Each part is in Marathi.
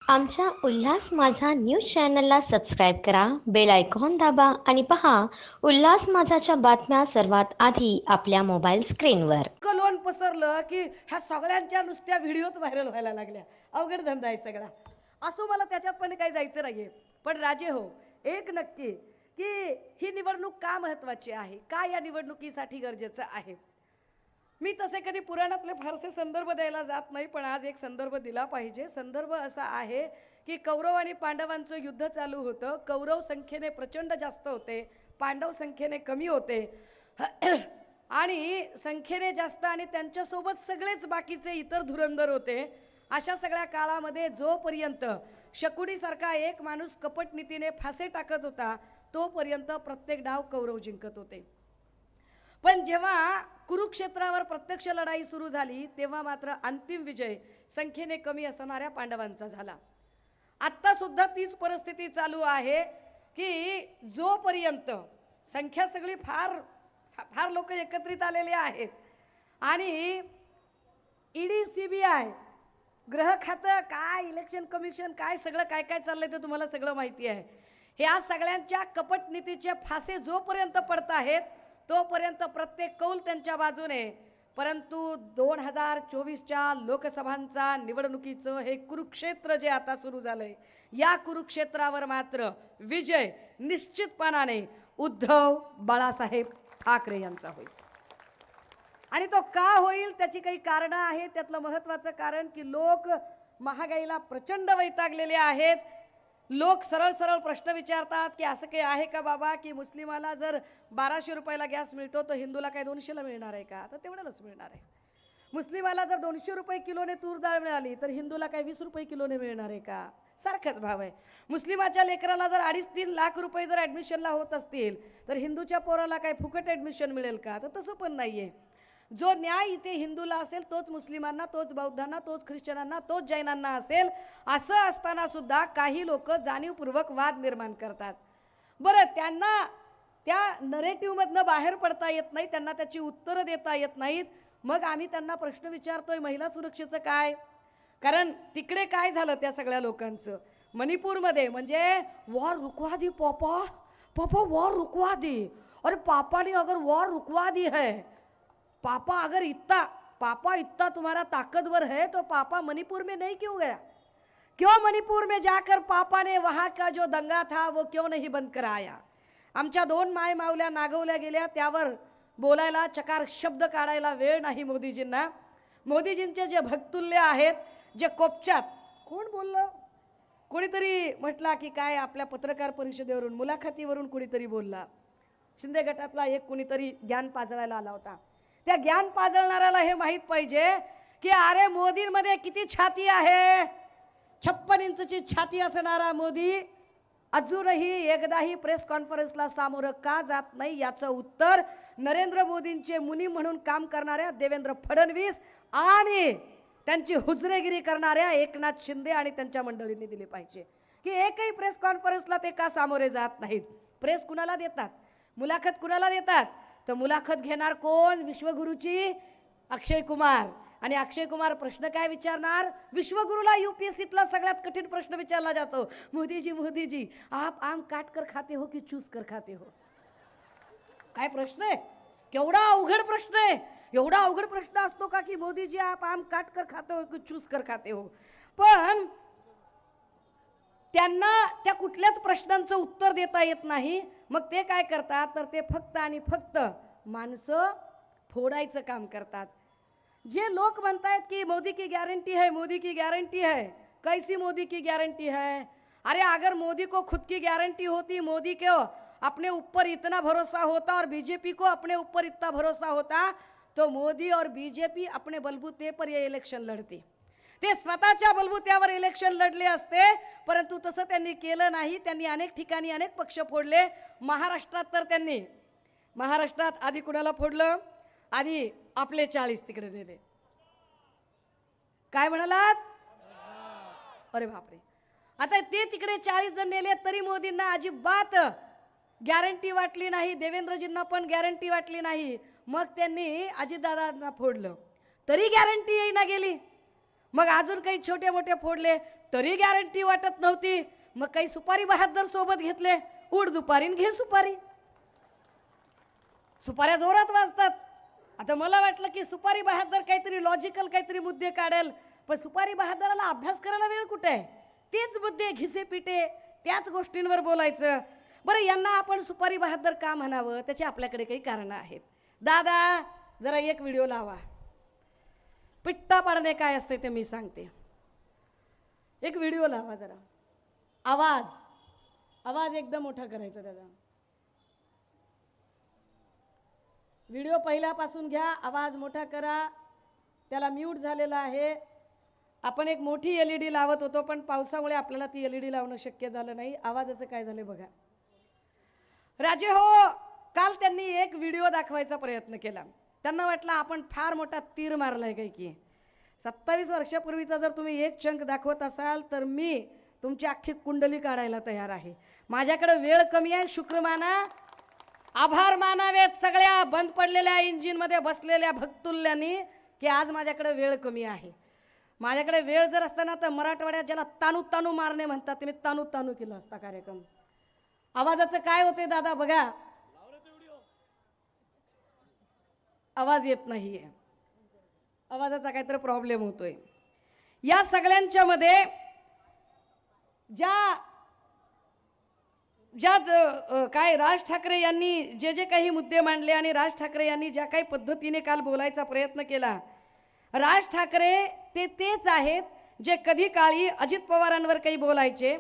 आमच्या उल्हास माझा न्यूज चॅनलला सबस्क्राईब करा, बेल आयकॉन दाबा आणि पहा उल्हास माझाच्या बातम्या सर्वात आधी आपल्या मोबाईल स्क्रीनवर. लोन पसरलं की ह्या सगळ्यांच्या नुसत्या व्हिडिओच व्हायरल व्हायला लागल्या. अवघड धंदा आहे सगळा. असो, मला त्याच्यात पण काही जायचं नाहीये. पण राजे हो, एक नक्की की ही निवडणूक का महत्वाची आहे, का या निवडणुकीसाठी गरजेचं आहे. मी तसे कधी पुराणातले फारसे संदर्भ द्यायला जात नाही, पण आज एक संदर्भ दिला पाहिजे. संदर्भ असा आहे की कौरव आणि पांडवांचं युद्ध चालू होतं. कौरव संख्येने प्रचंड जास्त होते, पांडव संख्येने कमी होते. आणि संख्येने जास्त आणि त्यांच्यासोबत सगळेच बाकीचे इतर धुरंधर होते. अशा सगळ्या काळामध्ये जोपर्यंत शकुनीसारखा एक माणूस कपट नीतीने फासे टाकत होता, तोपर्यंत प्रत्येक डाव कौरव जिंकत होते. पण जेव्हा कुरुक्षेत्रावर प्रत्यक्ष लढाई सुरू झाली, तेव्हा मात्र अंतिम विजय संख्येने कमी असणाऱ्या पांडवांचा झाला. आत्ता सुद्धा तीच परिस्थिती चालू आहे की जोपर्यंत संख्या सगळी फार फार लोक एकत्रित आलेले आहेत आणि ईडी, सीबीआय, गृह खातं, काय इलेक्शन कमिशन, काय सगळं काय काय चाललंय ते तुम्हाला सगळं माहिती आहे. ह्या सगळ्यांच्या कपट नीतीचे फासे जोपर्यंत पडत आहेत तोपर्यंत प्रत्येक कौल त्यांच्या बाजूने. परंतु 2024च्या लोकसभांचा निवडणुकीचं हे कुरुक्षेत्र जे आता सुरू झालंय, या कुरुक्षेत्रावर मात्र विजय निश्चितपणाने उद्धव बाळासाहेब ठाकरे यांचा होईल. आणि तो का होईल त्याची काही कारणं आहेत. त्यातलं महत्त्वाचं कारण की लोक महागाईला प्रचंड वैतागलेले आहेत. लोक सरळ सरळ प्रश्न विचारतात की असं काही आहे का बाबा की मुस्लिमाला जर 1200 रुपयाला गॅस मिळतो तर हिंदूला काय 200ला मिळणार आहे का? तर तेवढ्यालाच मिळणार आहे. मुस्लिमाला जर 200 रुपये किलोने तूर डाळ मिळाली तर हिंदूला काय 20 रुपये किलोने मिळणार आहे का? सारखाच भाव आहे. मुस्लिमाच्या लेकराला जर 2.5-3 लाख रुपये जर ॲडमिशनला होत असतील तर हिंदूच्या पोराला काय फुकट ॲडमिशन मिळेल का? तर तसं पण नाही आहे. जो न्याय इथे हिंदूला असेल तोच मुस्लिमांना, तोच बौद्धांना, तोच ख्रिश्चनांना, तोच जैनांना असेल. असं असताना सुद्धा काही लोक जाणीवपूर्वक वाद निर्माण करतात. बरं, त्यांना त्या नरेटिव्हमधनं बाहेर पडता येत नाही, त्यांना त्याची उत्तरं देता येत नाहीत. मग आम्ही त्यांना प्रश्न विचारतोय, महिला सुरक्षेचं काय? कारण तिकडे काय झालं त्या सगळ्या लोकांचं. मणिपूरमध्ये म्हणजे वॉर रुकवा दी पापा, पापा वॉर रुकवा दी. अरे पापा ने अगर वॉर रुकवा दी है, पापा अगर पापा इतना तुम्हारा ताकतवर है तो पापा मणिपुर में नहीं क्यों गया? क्यों मणिपुर में जाकर पापा ने वहाँ का जो दंगा था वो क्यों नहीं बंद कराया? आमच्या 2 माय मावल्या नागवल्या गेल्या, त्यावर बोलायला, चकार शब्द काढायला वेळ नाही मोदीजींना. मोदीजींचे जे भक्तुल्य आहेत, जे कोपच्यात, कोण बोललं? कोणीतरी म्हटला की काय आपल्या पत्रकार परिषदेवरून, मुलाखतीवरून कोणीतरी बोलला. शिंदे गटातला एक कोणीतरी ज्ञान पाजळायला आला होता. त्या ज्ञान पाजळणाऱ्याला हे माहीत पाहिजे की अरे मोदींमध्ये किती छाती आहे. 56 इंचची छाती असणारा मोदी अजूनही एकदाही प्रेस कॉन्फरन्सला सामोरं का जात नाही, याचं उत्तर नरेंद्र मोदींचे मुनी म्हणून काम करणाऱ्या देवेंद्र फडणवीस आणि त्यांची हुजरेगिरी करणाऱ्या एकनाथ शिंदे आणि त्यांच्या मंडळींनी दिली पाहिजे. की एकही प्रेस कॉन्फरन्सला ते का सामोरे जात नाहीत. प्रेस कुणाला देतात, मुलाखत कुणाला देतात? तर मुलाखत घेणार कोण? विश्वगुरूची अक्षय कुमार. आणि अक्षय कुमार प्रश्न काय विचारणार? विश्वगुरूला यूपीएससीतला सगळ्यात कठीण प्रश्न विचारला जातो, मोदीजी मोदीजी आप आम काट कर खाते हो की चूस कर खाते हो? काय प्रश्न आहे? केवढा अवघड प्रश्न आहे. एवढा अवघड प्रश्न असतो का की मोदीजी आप आम काट कर खाते हो की चूस कर खाते हो? पण त्यांना त्या कुठल्याच प्रश्नांचं उत्तर देता येत नाही. मग ते काय करतात तर ते फक्त आणि फक्त माणसं फोडायचं काम करतात. जे लोक म्हणतात की मोदी की गॅरंटी है, मोदी की गॅरंटी है, कैसी मोदी की गॅरंटी है? अरे अगर मोदी को खुद की गॅरंटी होती, मोदी को अपने ऊपर इतना भरोसा होता और बीजेपी को अपने ऊपर इतना भरोसा होता, तो मोदी और बीजेपी अपने बलबूते पर ये इलेक्शन लढते. ते स्वतःच्या बलबुत्यावर इलेक्शन लढले असते, परंतु तसं त्यांनी केलं नाही. त्यांनी अनेक ठिकाणी अनेक पक्ष फोडले. महाराष्ट्रात तर त्यांनी आधी कुणाला फोडलं? आधी आपले 40 तिकडे दिले. काय म्हणालात? अरे बापरे. आता ते तिकडे 40 जण नेले तरी मोदींना अजिबात गॅरंटी वाटली नाही, देवेंद्रजींना पण गॅरंटी वाटली नाही. मग त्यांनी अजितदादांना फोडलं तरी गॅरंटी येईना गेली. मग अजून काही छोटे मोठे फोडले तरी गॅरंटी वाटत नव्हती. मग काही सुपारी बहादर सोबत घेतले, उठ दुपारी घे सुपारी. सुपाऱ्या जोरात वाजतात. आता मला वाटलं की सुपारी बहादर काहीतरी लॉजिकल काहीतरी मुद्दे काढेल, पण सुपारी बहादराला अभ्यास करायला वेळ कुठे आहे? तेच मुद्दे घिसे पिटे, त्याच गोष्टींवर बोलायचं. बरं, यांना आपण सुपारी बहादर का म्हणावं? त्याची आपल्याकडे काही कारणं आहेत. दादा जरा एक व्हिडिओ लावा. पिट्टा पाडणे काय असते ते मी सांगते. एक व्हिडिओ लावा जरा. आवाज एकदम मोठा करायचा दादा. व्हिडिओ पहिल्यापासून घ्या, आवाज मोठा करा. त्याला म्यूट झालेला आहे. आपण एक मोठी LED लावत होतो, पण पावसामुळे आपल्याला ती LED लावणं शक्य झालं नाही. आवाजाचं काय झालं बघा. राजे हो, काल त्यांनी एक व्हिडिओ दाखवायचा प्रयत्न केला. त्यांना वाटलं आपण फार मोठा तीर मारलाय काय की. 27 वर्षापूर्वीचा जर तुम्ही एक चंक दाखवत असाल तर मी तुमची अख्खी कुंडली काढायला तयार आहे. माझ्याकडे वेळ कमी आहे. शुक्र माना, आभार मानावेत सगळ्या बंद पडलेल्या इंजिनमध्ये बसलेल्या भक्तुल्यांनी की आज माझ्याकडे वेळ कमी आहे. माझ्याकडे वेळ जर असताना तर मराठवाड्यात ज्याला तानू तानू मारणे म्हणतात ते मी तानू तानू केला असता कार्यक्रम. आवाजाचं काय होते दादा बघा. आवाज येत नाहीये. आवाजाचा काहीतरी प्रॉब्लेम होतोय. या सगळ्यांच्या मध्ये ज्या काय राज ठाकरे यांनी जे काही मुद्दे मांडले आणि राज ठाकरे यांनी ज्या काही पद्धतीने काल बोलायचा प्रयत्न केला, राज ठाकरे तेच आहेत जे कधी काळी अजित पवारांवर काही बोलायचे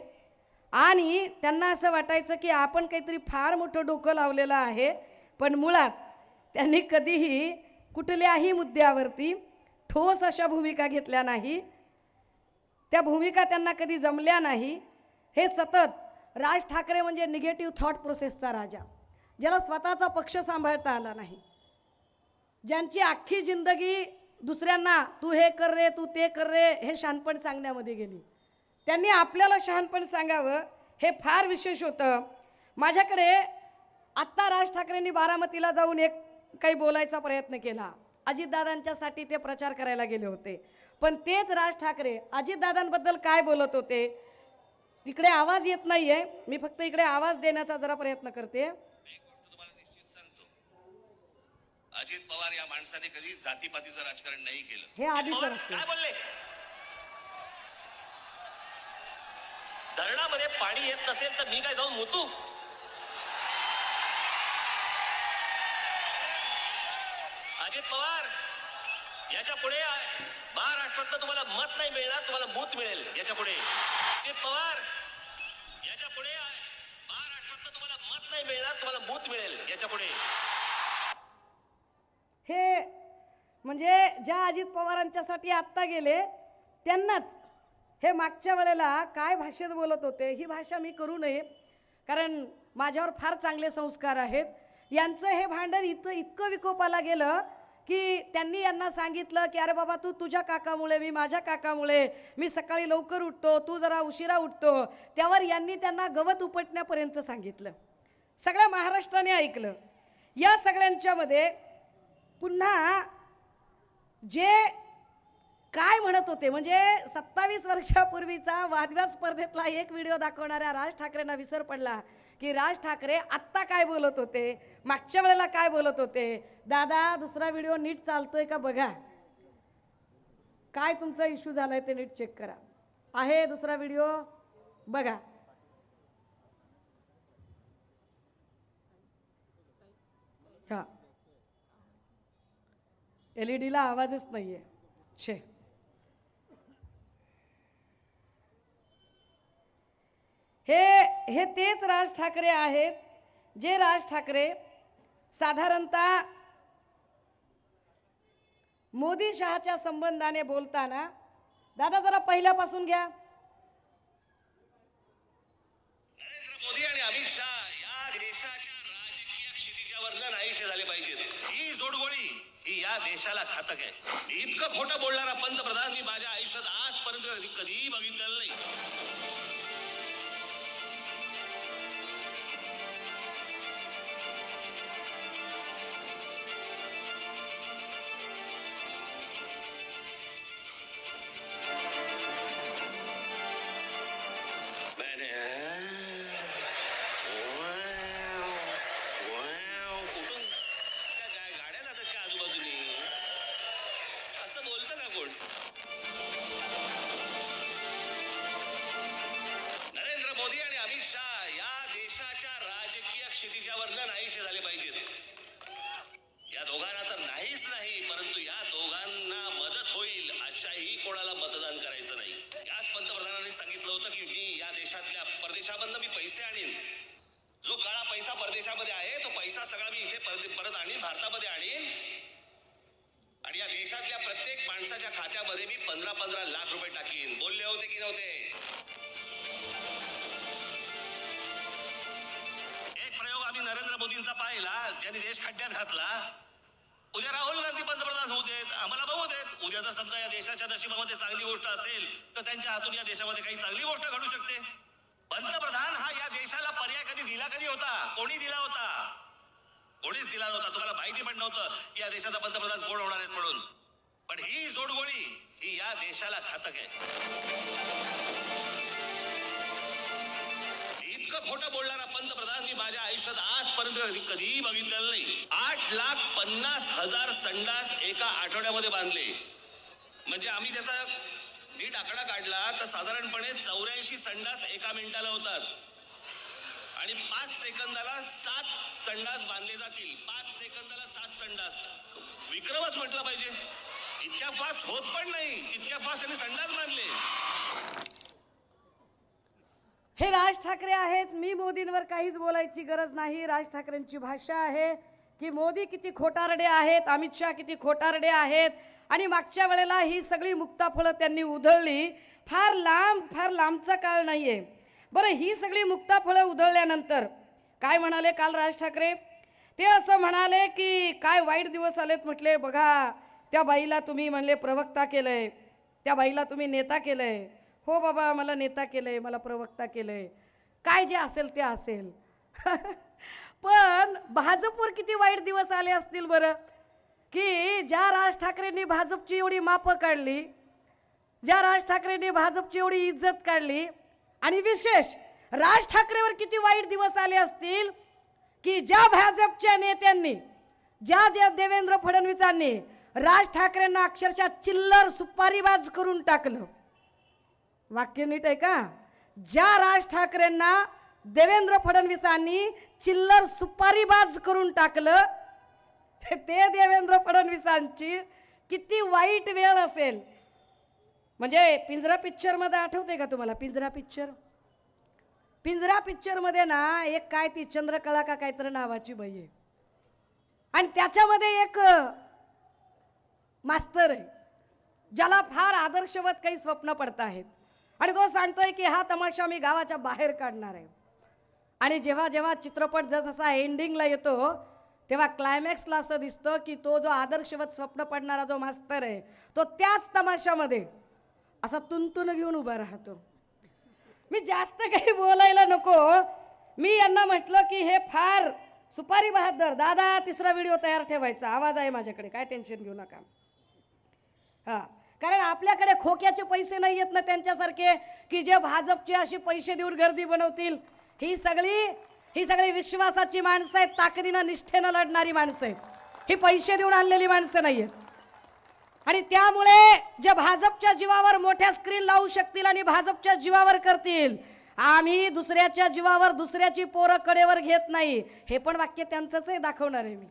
आणि त्यांना असं वाटायचं की आपण काहीतरी फार मोठं डोकं लावलेलं आहे, पण मुळात त्यांनी कधीही कुठल्याही मुद्द्यावरती ठोस अशा भूमिका घेतल्या नाही. त्या भूमिका त्यांना कधी जमल्या नाही. हे सतत राज ठाकरे म्हणजे निगेटिव्ह थॉट प्रोसेसचा राजा, ज्याला स्वतःचा पक्ष सांभाळता आला नाही, ज्यांची अख्खी जिंदगी दुसऱ्यांना तू हे कर रे, तू ते कर रे हे शहाणपण सांगण्यामध्ये गेली. त्यांनी आपल्याला शहाणपण सांगावं हे फार विशेष होतं. माझ्याकडे आत्ता राज ठाकरेंनी बारामतीला जाऊन एक काही बोलायचा प्रयत्न केला. अजितदादांच्यासाठी ते प्रचार करायला गेले होते, पण तेच राज ठाकरे अजितदादांबद्दल काय बोलत होते. तिकडे आवाज येत नाहीये, मी फक्त इकडे आवाज देण्याचा जरा प्रयत्न करते. अजित पवार या माणसाने कधी जातीपातीचं राजकारण नाही केलं. हे आधी काय बोलले? धरणामध्ये पाणी येत नसेल तर मी काय जाऊन मुतू? अजित पवार, याच्या पुढे महाराष्ट्रात तुम्हाला मत नाही मिळणार, तुम्हाला मूत मिळेल. याच्या पुढे अजित पवार, याच्या पुढे महाराष्ट्रात तुम्हाला मत नाही मिळणार, तुम्हाला मूत मिळेल. याच्या पुढे हे म्हणजे ज्या अजित पवारांच्यासाठी आत्ता गेले त्यांनाच हे मागच्या वेळेला काय भाषेत बोलत होते. ही भाषा मी करू नये, कारण माझ्यावर फार चांगले संस्कार आहेत. यांचं हे भांडण इतकं विकोपाला गेलं की त्यांनी यांना सांगितलं की अरे बाबा, तू तुझ्या काकामुळे, मी माझ्या काकामुळे, मी सकाळी लवकर उठतो, तू जरा उशिरा उठतो. त्यावर यांनी त्यांना गवत उपटण्यापर्यंत सांगितलं. सगळ्या महाराष्ट्राने ऐकलं. या सगळ्यांच्या मध्ये पुन्हा जे काय म्हणत होते, म्हणजे 27 वर्षापूर्वीचा वादविवाद स्पर्धेतला एक व्हिडिओ दाखवणाऱ्या राज ठाकरेंना विसर पडला की राज ठाकरे आत्ता काय बोलत होते, मागच्या वेळेला काय बोलत होते. दादा दुसरा व्हिडिओ नीट चालतोय का बघा, काय तुमचा इश्यू झालाय ते नीट चेक करा. आहे दुसरा व्हिडिओ बघा. हा, LED ला आवाजच नाहीये. छे, हे तेच राज ठाकरे आहेत जे राज ठाकरे साधारणतः मोदी शहाच्या संबंधाने बोलताना, दादा जरा पहिल्यापासून घ्या. नरेंद्र मोदी आणि अमित शहा या देशाच्या राजकीय क्षितिजावर नाहीसे झाले पाहिजेत. ही जोडगोळी ही या देशाला घातक आहे. इतकं खोटं बोलणारा पंतप्रधान मी माझ्या आयुष्यात आजपर्यंत कधीही बघितलेलं नाही. देशाच्या राजकीय क्षितिजावरनं नाहीसे झाले पाहिजेत. या दोघांना तर नाहीच नाही, परंतु या दोघांना मदत होईल अशाही कोणाला मतदान करायचं नाही. याच पंतप्रधानांनी सांगितलं होतं की मी या देशातल्या परदेशामधनं मी पैसे आणीन. जो काळा पैसा परदेशामध्ये आहे तो पैसा सगळा मी इथे परत आणीन, भारतामध्ये आणीन आणि या देशातल्या प्रत्येक माणसाच्या खात्यामध्ये मी 15-15 लाख रुपये टाकीन. बोलले होते की नव्हते? एक प्रयोग आम्ही नरेंद्र मोदींचा पाहिला, ज्यांनी देश खड्ड्यात घातला. उद्या राहुल गांधी पंतप्रधान होऊ देत, आम्हाला बघू देत. उद्या जर समजा या देशाच्या नशिबामध्ये चांगली गोष्ट असेल तर त्यांच्या हातून या देशामध्ये काही चांगली गोष्ट घडू शकते. पंतप्रधान हा या देशाला पर्याय कधी होता? कोणी दिला होता? कोणीच दिला नव्हता. तुम्हाला माहिती पण नव्हतं की या देशाचा पंतप्रधान कोण होणार आहेत म्हणून. पण ही जोडगोळी ही या देशाला घातक आहे. इतकं खोटं बोलणारा पंतप्रधान मी माझ्या आयुष्यात आजपर्यंत कधीही बघितलेलं नाही. 8,50,000 संडास एका आठवड्यामध्ये बांधले. म्हणजे आम्ही त्याचा नीट आकडा काढला तर साधारणपणे 84 संडास एका मिनिटाला होतात आणि 5 सेकंदाला 7 संडास बांधले जातील. 5 सेकंदाला 7 संडास, विक्रमच म्हटलं पाहिजे. इतक्या फास्ट होत पण नाही, तितक्या फास्ट त्यांनी संडास बांधले. हे राज ठाकरे आहेत. मी मोदींवर काहीच बोलायची गरज नाही. राज ठाकरेंची भाषा आहे की मोदी किती खोटारडे आहेत, अमित शहा किती खोटारडे आहेत. आणि मागच्या वेळेला ही सगळी मुक्ताफळं त्यांनी उधळली. फार लांबचा काळ नाहीये. बरं, ही सगळी मुक्ताफळं उधळल्यानंतर काय म्हणाले काल राज ठाकरे? ते असं म्हणाले की काय वाईट दिवस आलेत. म्हटले बघा, त्या बाईला तुम्ही म्हणले प्रवक्ता केलंय, त्या बाईला तुम्ही नेता केलंय. हो बाबा, मला नेता केलंय, मला प्रवक्ता केलंय, काय जे असेल ते असेल. पण भाजपवर किती वाईट दिवस आले असतील बरं, की ज्या राज ठाकरेंनी भाजपची एवढी मापं काढली, ज्या राज ठाकरेंनी भाजपची एवढी इज्जत काढली. आणि विशेष राज ठाकरेवर किती वाईट दिवस आले असतील की ज्या भाजपच्या नेत्यांनी, ज्या देवेंद्र फडणवीसांनी राज ठाकरेंना अक्षरशः चिल्लर सुपारीबाज करून टाकलं. वाक्य नीट आहे का? ज्या राज ठाकरेंना देवेंद्र फडणवीसांनी चिल्लर सुपारीबाज करून टाकलं, ते देवेंद्र फडणवीसांची किती वाईट वेळ असेल. म्हणजे पिंजरा पिक्चर मध्ये आठवते का तुम्हाला? पिंजरा पिक्चर मध्ये ना एक काय ती चंद्रकला का काहीतरी नावाची बाई आहे आणि त्याच्यामध्ये एक मास्तर आहे ज्याला फार आदर्शवत काही स्वप्न पडत आहेत आणि तो सांगतोय की हा तमाशा मी गावाच्या बाहेर काढणार आहे. आणि जेव्हा जेव्हा चित्रपट जसा एंडिंगला येतो तेव्हा क्लायमॅक्सला असं दिसतं की तो जो आदर्शवत स्वप्न पडणारा जो मास्तर आहे तो त्याच तमाशामध्ये असा तुंतुन घेऊन उभा राहतो. मी जास्त काही बोलायला नको. मी यांना म्हटलं की हे फार सुपारी बहादर दादा, तिसरा व्हिडिओ तयार ठेवायचा, आवाज आहे माझ्याकडे, काय टेन्शन घेऊ नका. हां, कारण आपल्याकडे खोक्याचे पैसे नाही येत ना त्यांच्यासारखे की जे भाजपचे असे पैसे देऊन गर्दी बनवतील. ही सगळी विश्वासाची माणसं आहेत, ताकदीनं निष्ठेनं लढणारी माणसं आहेत. ही पैसे देऊन आणलेली माणसं नाही आहेत. आणि त्यामुळे जे भाजपच्या जीवावर मोठ्या स्क्रीन लावू शकतील आणि भाजपच्या जीवावर करतील, आम्ही दुसऱ्याच्या जीवावर दुसऱ्याची पोरं कडेवर घेत नाही. हे पण वाक्य त्यांचंच आहे, दाखवणार आहे मी.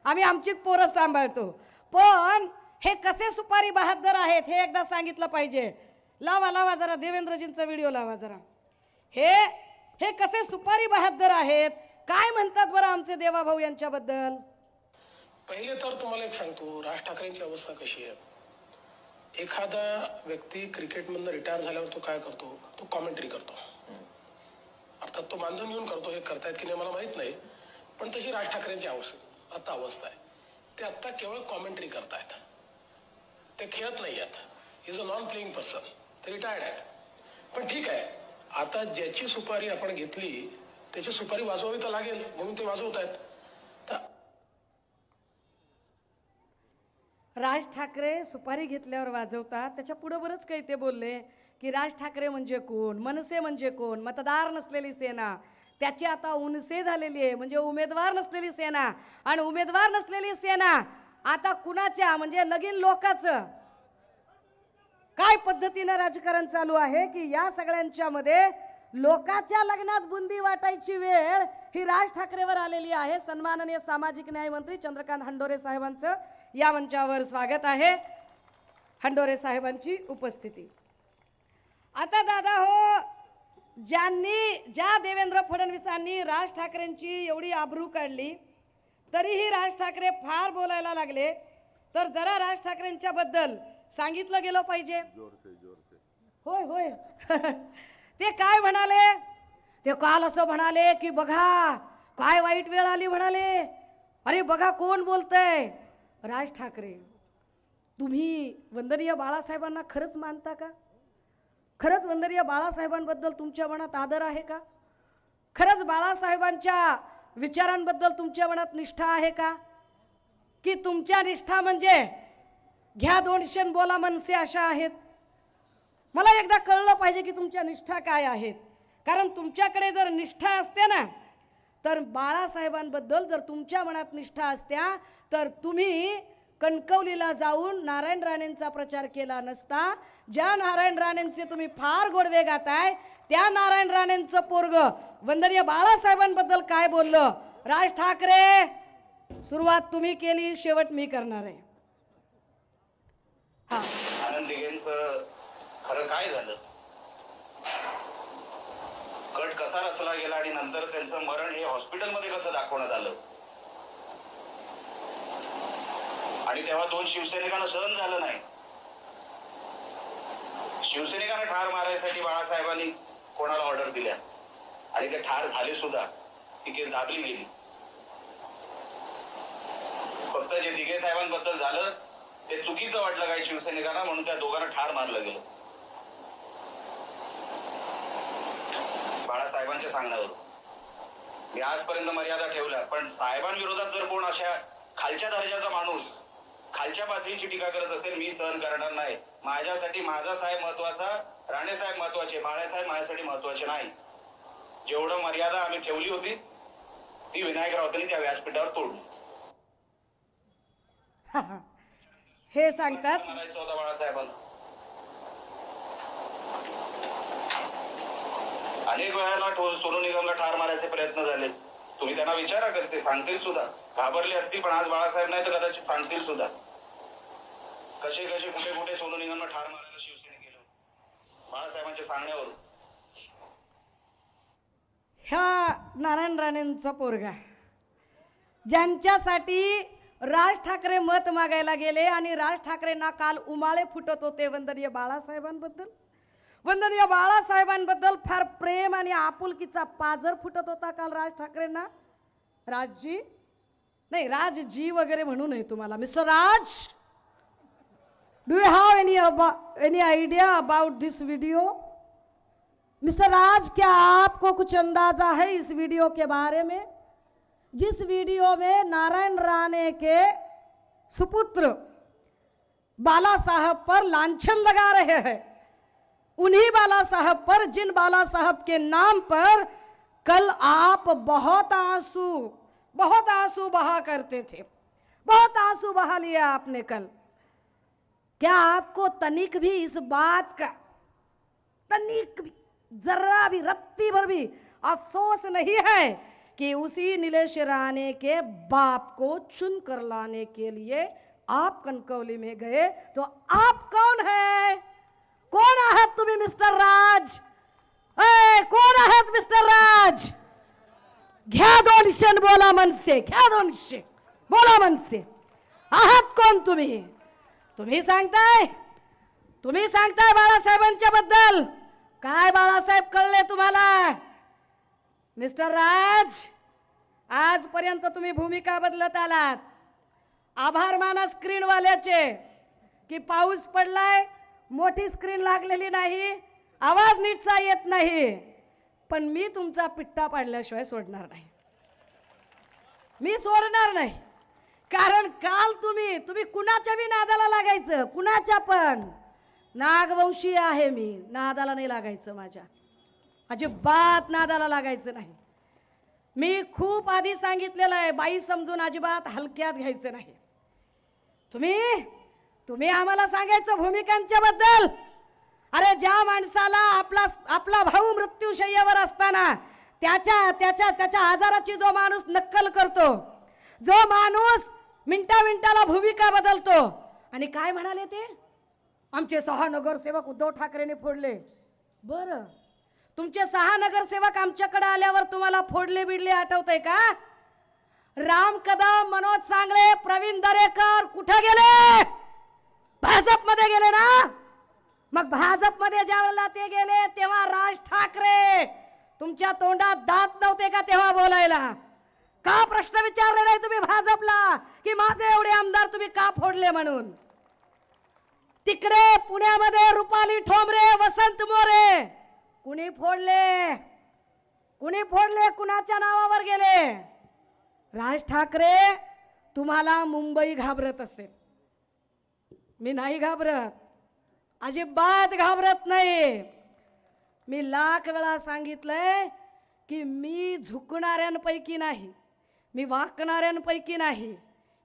आम्ही आमचीच पोरं सांभाळतो. पण हे कसे सुपारी बहादर आहेत हे एकदा सांगितलं पाहिजे. लावा जरा देवेंद्रजींचा व्हिडिओ लावा जरा. हे कसे सुपारी बहादर आहेत, काय म्हणतात बरं आमचे देवाभाऊ यांच्याबद्दल. पहिले तर तुम्हाला एक सांगतो, राज ठाकरेंची अवस्था कशी आहे. एखादा व्यक्ती क्रिकेटमधनं रिटायर झाल्यावर तो काय करतो? तो कॉमेंट्री करतो. अर्थात तो मानधन घेऊन करतो. हे करतायत की नाही मला माहित नाही, पण तशी राज ठाकरेंची आता अवस्था आहे. ते आता केवळ कॉमेंट्री करतायत, ते खेळत नाही आहेत. Is a non playing person. ते रिटायर्ड आहेत. पण ठीक आहे, आता ज्याची सुपारी आपण घेतली त्याची सुपारी वाजवावी तर लागेल, म्हणून ते वाजवत आहेत. राज ठाकरे सुपारी घेतल्यावर वाजवतात. त्याच्या पुढे बरंच काही ते बोलले की राज ठाकरे म्हणजे कोण, मनसे म्हणजे कोण, मतदार नसलेली सेना. त्याची आता उनसे झालेली आहे, म्हणजे उमेदवार नसलेली सेना. आणि उमेदवार नसलेली सेना आता कुणाच्या, म्हणजे लगीन लोकांचं. काय पद्धतीनं राजकारण चालू आहे की या सगळ्यांच्या मध्ये लोकाच्या लग्नात बुंदी वाटायची वेळ ही राज ठाकरेवर आलेली आहे. सन्माननीय सामाजिक न्याय मंत्री चंद्रकांत हंडोरे साहेबांचं या मंचावर स्वागत आहे. हंडोरे साहेबांची उपस्थिती. आता दादा हो, ज्या देवेंद्र फडणवीसांनी राज ठाकरेंची एवढी आबरू काढली तरीही राज ठाकरे फार बोलायला लागले, तर जरा राज ठाकरेंच्या बद्दल सांगितलं गेलं पाहिजे. होय होय ते काय म्हणाले, ते काल असं म्हणाले की बघा काय वाईट वेळ आली म्हणाले. अरे बघा कोण बोलतंय, राज ठाकरे. तुम्ही वंदनीय बाळासाहेबांना खरंच मानता का? खरंच वंदनीय बाळासाहेबांबद्दल तुमच्या मनात आदर आहे का? खरंच बाळासाहेबांच्या विचारांबद्दल तुमच्या मनात निष्ठा आहे का? की तुमच्या निष्ठा म्हणजे घ्या 200 बोला मनसे अशा आहेत? मला एकदा कळलं पाहिजे की तुमच्या निष्ठा काय आहेत. कारण तुमच्याकडे जर निष्ठा असते ना, तर बाळासाहेबांबद्दल जर तुमच्या मनात निष्ठा असत्या तर तुम्ही कणकवलीला जाऊन नारायण राणेंचा प्रचार केला नसता. ज्या नारायण राणेंचे तुम्ही फार गोडवे गाताय त्या नारायण राणेंचं पोरग वंदनीय बाळासाहेबांबद्दल काय बोललं? राज ठाकरे, सुरुवात तुम्ही केली, शेवट मी करणार आहे. हा, आनंद दिघेंचं खरं काय झालं, कट कसा रचला गेला आणि नंतर त्यांचं मरण हे हॉस्पिटलमध्ये कसं दाखवण्यात आलं, आणि तेव्हा 2 शिवसैनिकांना सहन झालं नाही. शिवसैनिकांना ठार मारायसाठी बाळासाहेबांनी कोणाला ऑर्डर दिल्या आणि ते ठार झाले सुद्धा. ती केस दाबली गेली. फक्त जे दिघे साहेबांबद्दल झालं ते चुकीचं वाटलं काही शिवसैनिकांना, म्हणून त्या दोघांना ठार मारलं गेलं. बाळासाहेबांच्या सांगण्यावर मी आजपर्यंत मर्यादा ठेवल्या, पण साहेबांविरोधात जर कोण अशा खालच्या दर्जाचा माणूस खालच्या पातळीची टीका करत असेल, मी सहन करणार नाही. माझ्यासाठी माझा साहेब महत्वाचा, राणे साहेब महत्वाचे, बाळासाहेब माझ्यासाठी महत्वाचे नाही. जेवढं मर्यादा आम्ही ठेवली होती ती विनायक राऊतांनी त्या व्यासपीठावर तोडली. हे सांगतात मारायचं होतं बाळासाहेबांना. अनेक वेळेला सोनू निगमला ठार मारायचे प्रयत्न झाले. तुम्ही त्यांना विचारा, कधी ते सांगतील सुद्धा. घाबरले असतील, पण आज बाळासाहेब नाही तर कदाचित सांगतील सुद्धा कसे कसे कुठे कुठे सोनू निगमला ठार मारायला शिवसेने गेलो बाळासाहेबांच्या सांगण्यावरून. ह्या नारायण राणेंचा पोरगा ज्यांच्यासाठी राज ठाकरे मत मागायला गेले आणि राज ठाकरेंना काल उमाळे फुटत होते वंदनीय बाळासाहेबांबद्दल. वंदनीय बाळासाहेबांबद्दल फार प्रेम आणि आपुलकीचा पाझर फुटत होता काल राज ठाकरेंना. राजजी नाही, राजजी वगैरे म्हणू नये तुम्हाला. Mister Raj, do you have any idea about this video? Mister Raj, क्या आपको कुछ अंदाजा है इस वीडियो के बारे में? जिस वीडियो में नारायण राणे के सुपुत्र बाला साहब पर लांछन लगा रहे हैं, उन्हीं बाला साहब पर, जिन बाला साहब के नाम पर कल आप बहुत आंसू बहा करते थे, बहुत आंसू बहा लिया आपने कल. क्या आपको तनिक भी इस बात का, तनिक भी, जरा भी, रत्ती भर भी अफसोस नहीं है कि उसी नीलेश राणे के बाप को चुन कर लाने के लिए आप कणकवली में गए? तो आप कौन है? कोण आहात तुम्ही मिस्टर राज? कोण आहात मिस्टर राज? घ्या 200 बोला मनसे, घ्या 200 बोला मनसे. आहात कोण तुम्ही? तुम्ही सांगताय बाळासाहेबांच्या बद्दल. काय बाळासाहेब कळले तुम्हाला? मिस्टर राज, आजपर्यंत तुम्ही भूमिका बदलत आलात. आभार माना स्क्रीनवाल्याचे की पाऊस पडलाय, मोठी स्क्रीन लागलेली नाही, आवाज नीटचा येत नाही, पण मी तुमचा पिट्टा पाडल्याशिवाय सोडणार नाही. मी सोडणार नाही. कारण काल तुम्ही कुणाच्या बी नादाला लागायचं, कुणाच्या पण. नागवंशी आहे मी, नादाला नाही लागायचं, माझ्या अजिबात नादाला लागायचं नाही. मी खूप आधी सांगितलेलं आहे, बाई समजून अजिबात हलक्यात घ्यायचं नाही. तुम्ही आम्हाला सांगायचं भूमिकांच्या बद्दल, अरे ज्या माणसाला आपला भाऊ मृत्यूशय्यावर असताना त्याच्या आजाराची जो माणूस नक्कल करतो, जो माणूस मिनिटाला भूमिका बदलतो, आणि काय म्हणाले ते, आमचे 6 नगरसेवक उद्धव ठाकरेने फोडले. बरं, तुमचे 6 नगरसेवक आमच्याकडे आल्यावर तुम्हाला फोडले बिडले आठवतंय का? राम कदम, मनोज सांगळे, प्रवीण दरेकर कुठे गेले? भाजपमध्ये गेले ना. मग भाजपमध्ये ज्या वेळेला ते गेले तेव्हा राज ठाकरे तुमच्या तोंडात दात नव्हते का तेव्हा बोलायला? का प्रश्न विचारले नाही तुम्ही भाजपला की माझे एवढे आमदार तुम्ही का फोडले म्हणून? तिकडे पुण्यामध्ये रुपाली ठोंबरे, वसंत मोरे कुणी फोडले? कुणाच्या नावावर गेले? राज ठाकरे, तुम्हाला मुंबई घाबरत असेल, मी नाही घाबरत, अजिबात घाबरत नाही. मी लाख वेळा सांगितलंय की मी झुकणाऱ्यांपैकी नाही, मी वाकणाऱ्यांपैकी नाही,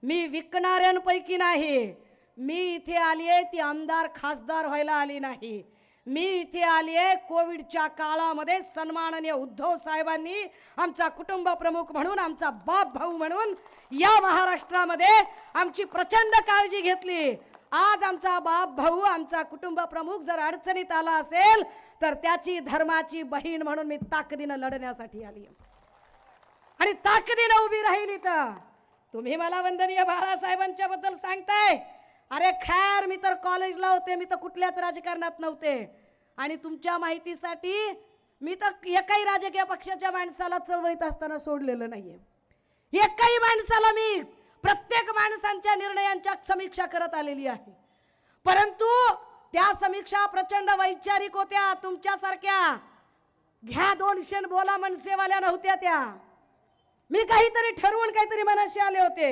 मी विकणाऱ्यांपैकी नाही. मी इथे आली आहे ती आमदार खासदार व्हायला आली नाही. मी इथे आली आहे कोविडच्या काळामध्ये सन्माननीय उद्धव साहेबांनी आमचा कुटुंब प्रमुख म्हणून, आमचा बाप भाऊ म्हणून या महाराष्ट्रामध्ये आमची प्रचंड काळजी घेतली. आज आमचा बाप भाऊ, आमचा कुटुंब प्रमुख जर अडचणीत आला असेल तर त्याची धर्माची बहीण म्हणून मी ताकदीनं लढण्यासाठी आली आणि ताकदीनं उभी राहिली. तर तुम्ही मला वंदनीय बाळासाहेबांच्या बद्दल सांगताय. अरे खैर, मी तर कॉलेजला होते, मी तर कुठल्याच राजकारणात नव्हते. आणि तुमच्या माहितीसाठी मी तर एकाही राजकीय पक्षाच्या माणसाला चळवळीत असताना सोडलेलं नाहीये. एकाही माणसाला मी प्रत्येक माणसांच्या निर्णयांच्या समीक्षा करत आलेली आहे. परंतु त्या समीक्षा प्रचंड वैचारिक होत्या. तुमच्यासारख्या घ्या 200 बोला मनसेवाल्या नव्हत्या त्या. मी काहीतरी ठरवून काहीतरी मनाशी आले होते.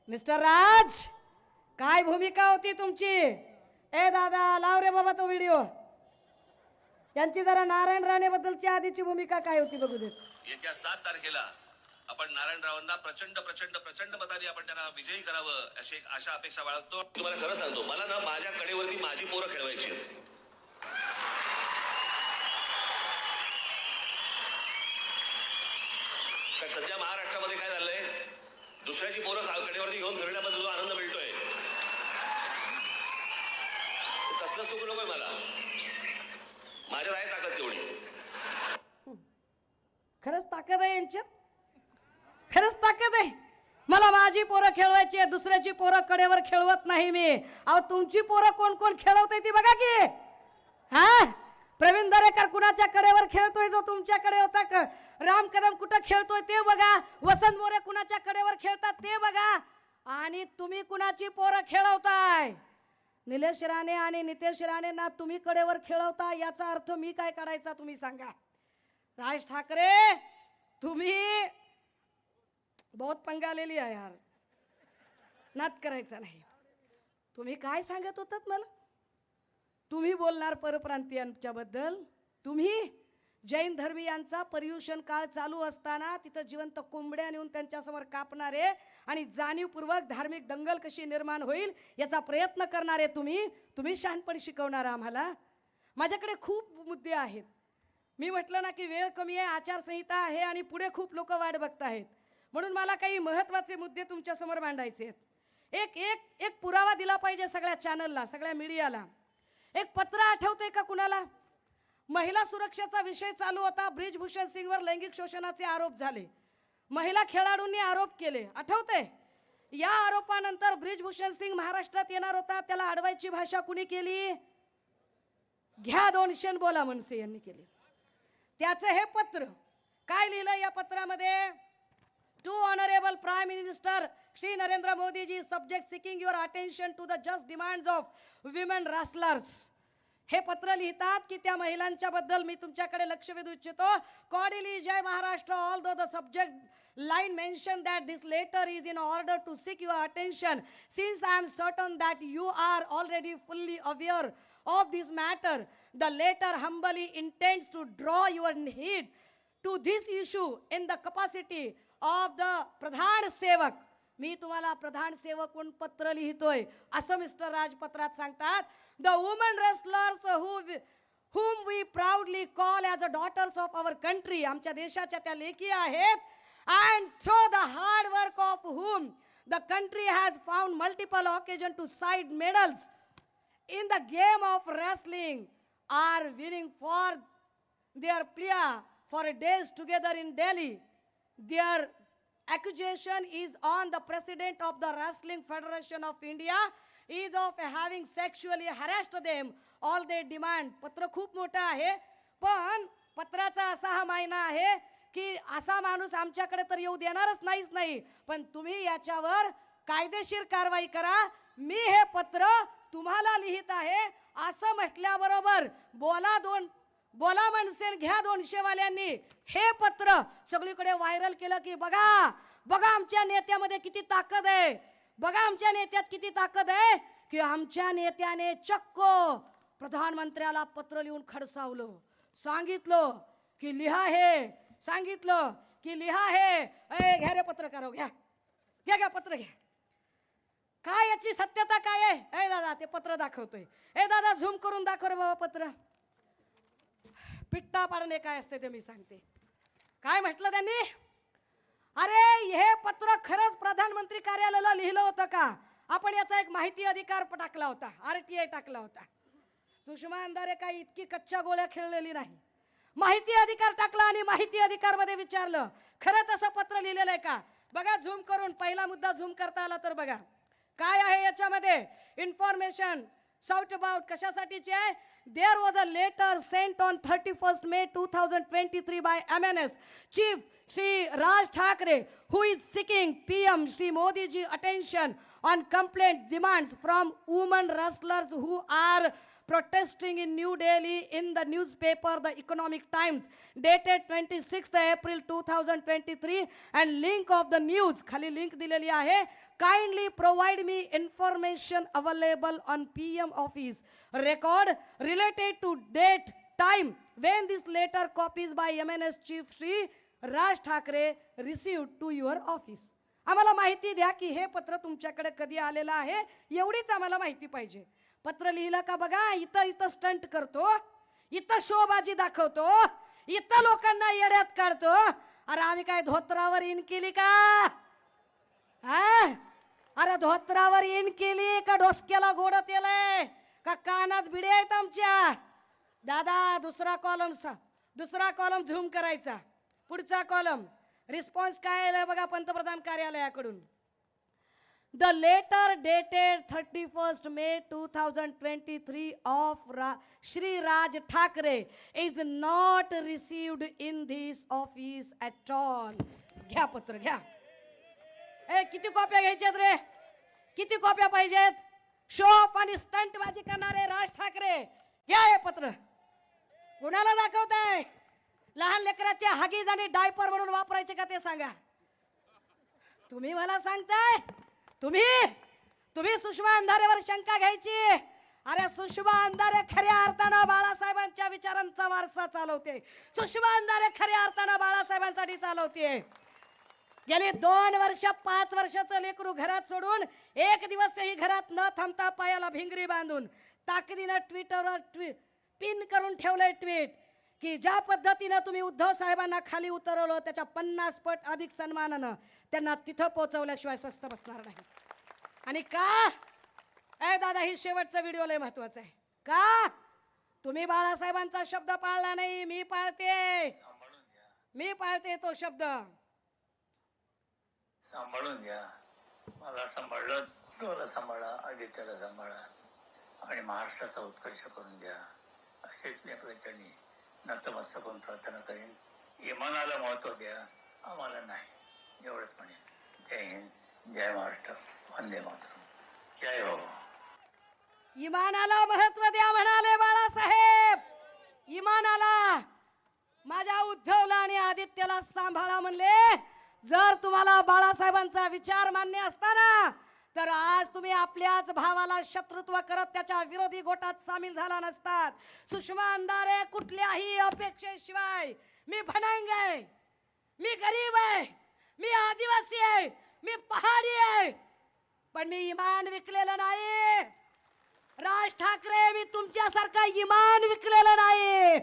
मिस्टर राज, काय भूमिका होती तुमची? ए दादा, लाव रे बाबा तो व्हिडिओ. यांची जरा नारायण राणे बद्दलची आधीची भूमिका काय होती बघू देत. येत्या 7 तारखेला आपण नारायणरावांना प्रचंड प्रचंड प्रचंड मताने आपण त्यांना विजयी करावं अशी एक आशा अपेक्षा बाळगतो. तुम्हाला खरं सांगतो, मला ना माझ्या कडेवरती माझी पोरं खेळवायची. सध्या महाराष्ट्रामध्ये काय झालंय, दुसऱ्याची पोरं कडेवरती घेऊन फिरण्याबद्दल जो आनंद मिळतोय, तसलं सुख नकोय मला. माझ्यात आहे ताकद तेवढी. खरंच ताकद आहे यांच्यात, खरंच ताकद आहे. मला माझी पोरं खेळवायची आहे, दुसऱ्याची पोरं कडेवर खेळवत नाही मी. अहो तुमची पोरं कोण कोण खेळवते ती बघा की. हा, प्रवीण दरेकर कुणाच्या कडेवर खेळतोय जो तुमच्याकडे होता? राम कदम कुठं खेळतोय ते बघा. वसंत मोरे कुणाच्या कडेवर खेळतात ते बघा. आणि तुम्ही कुणाची पोरं खेळवताय? निलेश राणे आणि नितेश राणे ना तुम्ही कडेवर खेळवता. याचा अर्थ मी काय काढायचा तुम्ही सांगा. राज ठाकरे, तुम्ही बहुत पंगा ले लिया यार, नाद करायचा नाही. तुम्ही काय सांगत होतात मला? तुम्ही बोलणार परप्रांतीयांच्या बद्दल. तुम्ही जैन धर्मीयांचा पर्युषण काळ चालू असताना तिथं जिवंत कोंबड्या नेऊन त्यांच्यासमोर कापणारे आणि जाणीवपूर्वक धार्मिक दंगल कशी निर्माण होईल याचा प्रयत्न करणारे तुम्ही शहाणपण शिकवणार आम्हाला. माझ्याकडे खूप मुद्दे आहेत. मी म्हटलं ना की वेळ कमी आहे, आचारसंहिता आहे आणि पुढे खूप लोक वाट बघतायत, म्हणून मला काही महत्त्वाचे मुद्दे तुमच्या समोर मांडायचे आहेत. एक एक एक पुरावा दिला पाहिजे सगळ्या चॅनलला, सगळ्या मीडियाला. एक पत्र आठवतंय का कुणाला? महिला सुरक्षेचा विषय चालू होता. ब्रिजभूषण सिंगवर लैंगिक शोषणाचे आरोप झाले. महिला खेळाडूंनी आरोप केले, आठवतंय? या आरोपानंतर ब्रिजभूषण सिंग महाराष्ट्रात येणार होता. त्याला अडवायची भाषा कुणी केली? घ्या 200 बोला मनसे यांनी केली. त्याचं हे पत्र काय लिहिलं या पत्रामध्ये? To honourable prime minister Shri Narendra Modi ji, subject seeking your attention to the just demands of women wrestlers. हे पत्र लिहितात की त्या महिलांच्या बद्दल मी तुमच्याकडे लक्ष वेधू इच्छितो. कॉर्डियली जय Maharashtra, although the subject line mention that this letter is in order to seek your attention, since I am certain that you are already fully aware of this matter. The letter humbly intends to draw your heed to this issue in the capacity of the Pradhan Sevak. मी तुम्हाला प्रधान सेवक म्हणून पत्र लिहितोय असं मिस्टर राज पत्रात सांगतात. The woman wrestlers whom we proudly call as the daughters of our country, आमच्या देशाच्या त्या लेकी आहेत, and through the hard work of whom the country has found multiple occasions to cite medals in the game of wrestling, are winning for their plea for days together in Delhi. Their accusation is on the president of the Wrestling Federation of India is of having sexually harassed them. All they demand. पत्र खूप मोठं आहे, पण पत्राचा असा हा मायना आहे की असा माणूस आमच्याकडे तर येऊ देणारच नाही, पण तुम्ही याच्यावर कायदेशीर कारवाई करा. मी हे पत्र तुम्हाला लिहित आहे असं म्हटल्याबरोबर बोला मनसेन घ्या 200 वाल्यांनी हे पत्र सगळीकडे व्हायरल केलं की बघा आमच्या नेत्यामध्ये किती ताकद आहे, बघा आमच्या नेत्यात किती ताकद आहे, की आमच्या नेत्याने चक्क प्रधानमंत्र्याला पत्र लिहून खडसावलं, सांगितलं की लिहा हे, सांगितलं की लिहा हे. घ्या रे पत्रकार, घ्या पत्र घ्या. काय याची सत्यता काय आहे? दादा ते पत्र दाखवतोय. दादा झूम करून दाखव रे बाबा पत्र. पिट्टा पाडणे काय असते ते मी सांगते. काय म्हटलं त्यांनी? अरे हे पत्र खरंच प्रधानमंत्री कार्यालयाला लिहिलं होतं का? आपण याचा एक माहिती अधिकार टाकला होता, RTI टाकला होता. सुषमा अंधारे काही इतकी कच्च्या गोळ्या खेळलेली नाही. माहिती अधिकार टाकला आणि माहिती अधिकार मध्ये विचारलं खरंच असं पत्र लिहिलेलं आहे का? बघा झूम करून, पहिला मुद्दा झूम करता आला तर बघा काय आहे याच्यामध्ये. इन्फॉर्मेशन साउट अबाउट कशासाठीचे आहे? There was a letter sent on 31 May 2023 by MNS chief Shri Raj Thakre, who is seeking PM Shri Modi ji attention on complaint demands from women wrestlers who are protesting in New Delhi in the newspaper The Economic Times dated 26th April 2023 and link of the news खाली link दिलेली आहे. Kindly provide me information available on PM office record related to date time when this letter copies by MNS Chief Shri Raj Thackeray received to your office. आम्हाला माहिती द्या की हे पत्र तुमच्याकडे कधी आलेलं आहे, एवढीच आम्हाला माहिती पाहिजे. पत्र लिहिलं का बघा, इथं स्टंट करतो, इथं शोबाजी दाखवतो, इथं लोकांना येड्यात काढतो. अरे आम्ही काय धोत्रावर इन केली का? अरे धोत्रावर इन केली का डोसक्याला गोड तेलय का कानात बिडे आहेत आमच्या? दादा दुसरा कॉलम झूम करायचा. पुढचा कॉलम रिस्पॉन्स काय आलाय बघा पंतप्रधान कार्यालयाकडून. The letter dated 31 May 2023 of Shri Raj Thackeray is not received in this office at all. घ्या पत्र घ्या. किती कॉप्या घ्यायच्यात रे? किती कॉप्या पाहिजेत? शोप आणि स्टंटबाजी करणारे राज ठाकरे घ्या हे पत्र. कुणाला दाखवताय? लहान लेकराचे हगीज आणि डायपर म्हणून वापरायचे का ते सांगा. तुम्ही मला सांगताय तुम्ही सुषमा अंधारेवर शंका घ्यायची. अरे सुषमा अंधारे खऱ्या अर्थानं बाळासाहेबांच्या विचारांचा वारसा चालवते. सुषमा अंधारे खऱ्या अर्थानं बाळासाहेबांसाठी चालवते. गेली 2 वर्ष 5 वर्षाचं लेकरू घरात सोडून एक दिवसही घरात न थांबता पायाला भिंगरी बांधून ताकदीनं ट्विटरवर पिन करून ठेवलंय ट्विट की ज्या पद्धतीनं तुम्ही उद्धव साहेबांना खाली उतरवलं त्याच्या 50 पट अधिक सन्मानानं त्यांना तिथं पोहोचवल्याशिवाय स्वस्त बसणार नाही. आणि का दादा ही शेवटचा व्हिडिओ लय महत्वाचा आहे. का तुम्ही बाळासाहेबांचा शब्द पाळला नाही? मी पाळते तो शब्द. सांभाळून घ्या. मला सांभाळलं, तुला सांभाळा, आदित्याला सांभाळा आणि महाराष्ट्राचा उत्कर्ष करून घ्या. असेच नेपथ्याने नतमस्तक होऊन प्रार्थना करेन. इमानाला महत्व द्या, आम्हाला नाही. एवढंच म्हणेन. जय हिंद, जय महाराष्ट्र, वंदे मातरम, जय हो. इमानाला महत्व द्या म्हणाले बाळासाहेब. इमानाला. माझ्या उद्धवला आणि आदित्यला सांभाळा म्हणले. जर तुम्हाला बाळासाहेबांचा विचार मान्य असताना तर आज तुम्ही आपल्याच भावाला शत्रुत्व करत त्याच्या विरोधी गोटात सामील झाला नसतात. सुषमा अंधारे कुठल्याही अपेक्षेशिवाय मी भनांग आहे, मी गरीब आहे, मी आदिवासी आहे, मी पहाडी आहे, पण मी इमान विकलेलं नाही. राज ठाकरे, मी तुमच्यासारखा इमान विकलेलं नाही.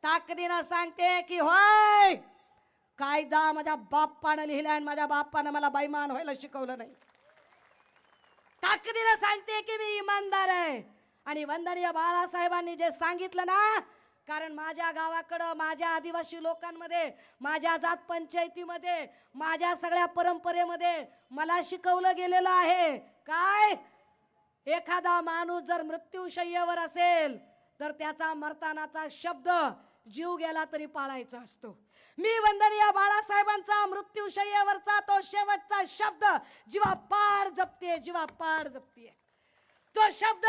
ताकदीनं सांगते की होय, कायदा माझ्या बाप्पानं लिहिलाय आणि माझ्या बाप्पानं मला बैमान व्हायला शिकवलं नाही. ताकदीनं सांगते की मी इमानदार आहे. आणि वंदनीय बाळासाहेबांनी जे सांगितलं ना, कारण माझ्या गावाकडं, माझ्या आदिवासी लोकांमध्ये, माझ्या जात पंचायतीमध्ये, माझ्या सगळ्या परंपरेमध्ये मला शिकवलं गेलेलं आहे. काय? एखादा माणूस जर मृत्यूशय्येवर असेल तर त्याचा मरतानाचा शब्द जीव गेला तरी पाळायचा असतो. मी वंदनीय बाळासाहेबांचा मृत्यूशय्येवरचा तो शेवटचा शब्द जीवापाड जपते, जीवापाड जपते. तो शब्द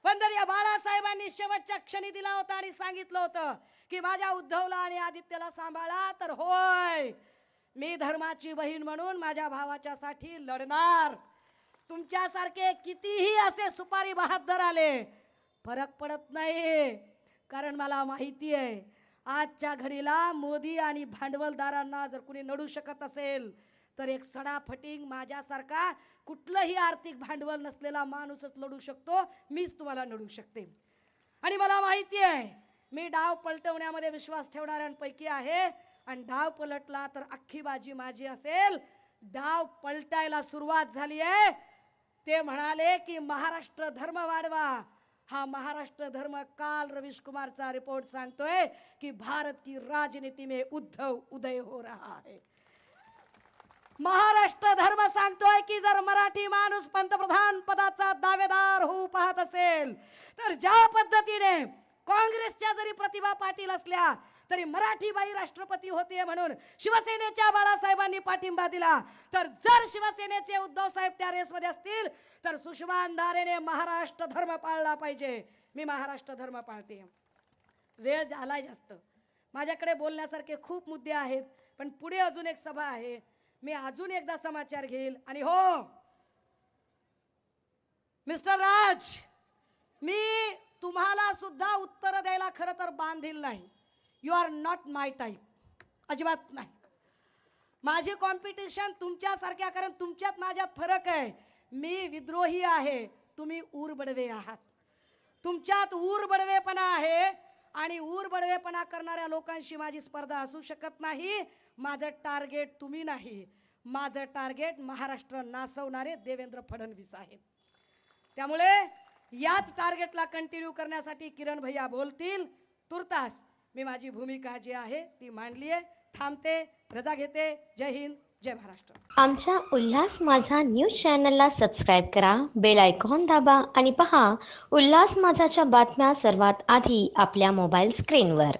वंदनीय बाळासाहेबांनी शेवटच्या क्षणी दिला होता आणि सांगितलं होतं की माझ्या उद्धवला आणि आदित्यला सांभाळा. तर होय, मी धर्माची बहीण म्हणून माझ्या भावाच्या साठी लढणार. तुमच्यासारखे कितीही असे सुपारी बहादर आले, फरक पडत नाही. कारण मला माहिती आहे, आजच्या घडीला मोदी आणि भांडवलदारांना जर कुणी नडू शकत असेल तर एक सडाफटिंग माझ्यासारखा कुठलंही आर्थिक भांडवल नसलेला माणूसच लढू शकतो. मीच तुम्हाला नडू शकते. आणि मला माहिती आहे, मी डाव पलटवण्यामध्ये विश्वास ठेवणाऱ्यांपैकी आहे. आणि डाव पलटला तर अख्खी बाजी माझी असेल. डाव पलटायला सुरुवात झाली आहे. ते म्हणाले की महाराष्ट्र धर्म वाढवा. हा महाराष्ट्र धर्म काल रवीश कुमारचा रिपोर्ट सांगतोय की भारत की राजनीति में उद्धव उदय हो रहा है. महाराष्ट्र धर्म सांगतोय की जर मराठी माणूस पंतप्रधान पदाचा दावेदार होऊ पाहत असेल तर ज्या पद्धतीने काँग्रेसच्या जरी प्रतिभा पाटील असल्या तरी मराठी बाई राष्ट्रपती होते म्हणून शिवसेनेच्या बाळासाहेबांनी पाठिंबा दिला. तर जर शिवसेनेचे उद्धव साहेब त्या रेसमध्ये असतील तर सुषमा अंधारेने महाराष्ट्र धर्म पाळला पाहिजे. मी महाराष्ट्र धर्म पाळते. वेळ झालाय जास्त, माझ्याकडे बोलण्यासारखे खूप मुद्दे आहेत, पण पुढे अजून एक सभा आहे. मी अजून एकदा समाचार घेईल. आणि हो मिस्टर राज, मी तुम्हाला सुद्धा उत्तर द्यायला खरं तर बांधील नाही. You are not my type, अजिबात नाही. माझी कॉम्पिटिशन तुमच्यासारख्या, कारण तुमच्यात माझ्यात फरक आहे. मी विद्रोही आहे, तुम्ही ऊरबडवे आहात. तुमच्यात ऊरबडवेपणा आहे आणि ऊरबडवेपणा करणाऱ्या लोकांशी माझी स्पर्धा असू शकत नाही. माझं टार्गेट तुम्ही नाही, माझं टार्गेट महाराष्ट्र नासवणारे देवेंद्र फडणवीस आहेत. त्यामुळे याच टार्गेटला कंटिन्यू करण्यासाठी किरण भैया बोलतील. तुर्तास मी माझी भूमिका जी आहे ती मांडली आहे. थांबते, रजा घेते. जय हिंद, जय महाराष्ट्र. आमच्या उल्हास माझा न्यूज चॅनलला सबस्क्राईब करा, बेल आयकॉन दाबा आणि पहा उल्हास माझाच्या बातम्या सर्वात आधी आपल्या मोबाईल स्क्रीनवर.